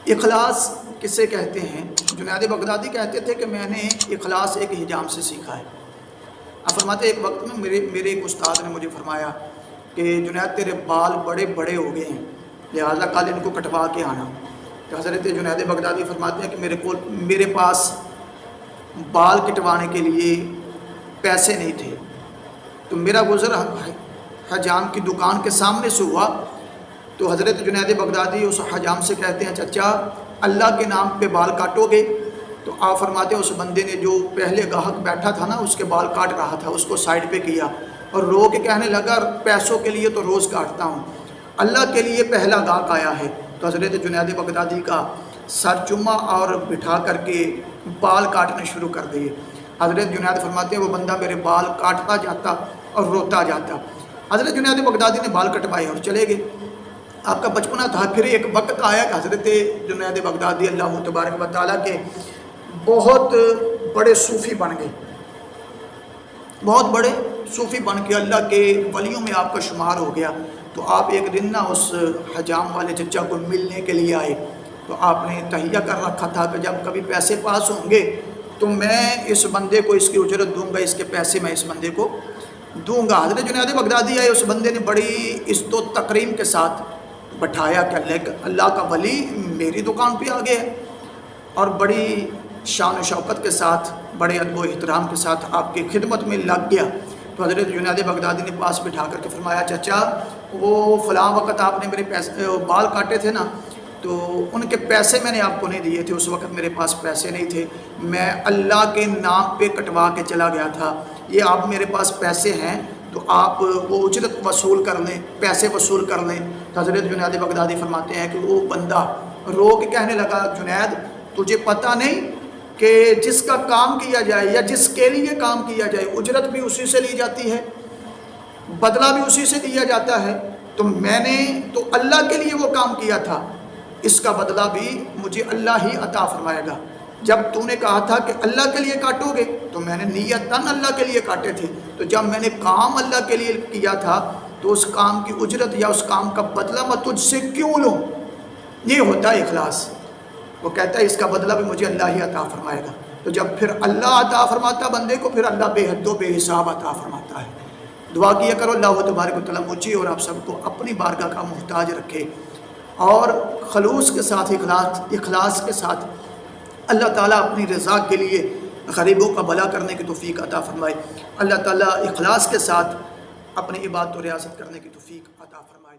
اخلاص کسے کہتے ہیں؟ جنید بغدادی کہتے تھے کہ میں نے اخلاص ایک حجام سے سیکھا ہے۔ آپ فرماتے ایک وقت میں میرے ایک استاد نے مجھے فرمایا کہ جنید تیرے بال بڑے بڑے ہو گئے ہیں، لہٰذا کل ان کو کٹوا کے آنا۔ تو حضرت جنید بغدادی فرماتے ہیں کہ میرے پاس بال کٹوانے کے لیے پیسے نہیں تھے، تو میرا گزر حجام کی دکان کے سامنے سے ہوا، تو حضرت جنید بغدادی اس حجام سے کہتے ہیں چچا اللہ کے نام پہ بال کاٹو گے؟ تو آپ فرماتے ہیں اس بندے نے جو پہلے گاہک بیٹھا تھا نا اس کے بال کاٹ رہا تھا، اس کو سائڈ پہ کیا اور رو کے کہنے لگا پیسوں کے لیے تو روز کاٹتا ہوں، اللہ کے لیے پہلا گاہک آیا ہے۔ تو حضرت جنید بغدادی کا سر چما اور بٹھا کر کے بال کاٹنے شروع کر دیے۔ حضرت جنید فرماتے ہیں وہ بندہ میرے بال کاٹتا جاتا اور روتا جاتا۔ حضرت جنید بغدادی نے بال کٹوائے اور چلے گئے۔ آپ کا بچپنا تھا، پھر ایک وقت آیا کہ حضرت جنید بغدادی اللہ تبارک و تعالیٰ کے بہت بڑے صوفی بن گئے، بہت بڑے صوفی بن کے اللہ کے ولیوں میں آپ کا شمار ہو گیا۔ تو آپ ایک دن نا اس حجام والے چچا کو ملنے کے لیے آئے، تو آپ نے تہیہ کر رکھا تھا کہ جب کبھی پیسے پاس ہوں گے تو میں اس بندے کو اس کی اجرت دوں گا، اس کے پیسے میں اس بندے کو دوں گا۔ حضرت جنید بغدادی آئے، اس بندے نے بڑی عزت و تکریم کے ساتھ بٹھایا کہ اللہ کا ولی میری دکان پہ آ گیا ہے، اور بڑی شان و شوکت کے ساتھ بڑے ادب و احترام کے ساتھ آپ کی خدمت میں لگ گیا۔ تو حضرت جنید بغدادی نے پاس بٹھا کر کے فرمایا چچا وہ فلاں وقت آپ نے میرے بال کاٹے تھے نا، تو ان کے پیسے میں نے آپ کو نہیں دیے تھے، اس وقت میرے پاس پیسے نہیں تھے، میں اللہ کے نام پہ کٹوا کے چلا گیا تھا، یہ آپ میرے پاس پیسے ہیں تو آپ وہ اجرت وصول کر لیں، پیسے وصول کر لیں۔ تو حضرت جنید بغدادی فرماتے ہیں کہ وہ بندہ رو کے کہنے لگا جنید تجھے پتہ نہیں کہ جس کا کام کیا جائے یا جس کے لیے کام کیا جائے اجرت بھی اسی سے لی جاتی ہے، بدلہ بھی اسی سے دیا جاتا ہے، تو میں نے تو اللہ کے لیے وہ کام کیا تھا، اس کا بدلہ بھی مجھے اللہ ہی عطا فرمائے گا۔ جب تو نے کہا تھا کہ اللہ کے لیے کاٹو گے تو میں نے نیتاً اللہ کے لیے کاٹے تھے، تو جب میں نے کام اللہ کے لیے کیا تھا تو اس کام کی اجرت یا اس کام کا بدلہ میں تجھ سے کیوں لوں؟ یہ ہوتا ہے اخلاص۔ وہ کہتا ہے اس کا بدلہ بھی مجھے اللہ ہی عطا فرمائے گا۔ تو جب پھر اللہ عطا فرماتا بندے کو، پھر اللہ بے حد و بے حساب عطا فرماتا ہے۔ دعا کیا کرو اللہ تبارک و تعالیٰ مجھے اور آپ سب کو اپنی بارگاہ کا محتاج رکھے، اور خلوص کے ساتھ اخلاص کے ساتھ اللہ تعالیٰ اپنی رضا کے لیے غریبوں کا بھلا کرنے کی توفیق عطا فرمائے۔ اللہ تعالیٰ اخلاص کے ساتھ اپنی عبادت و ریاضت کرنے کی توفیق عطا فرمائے۔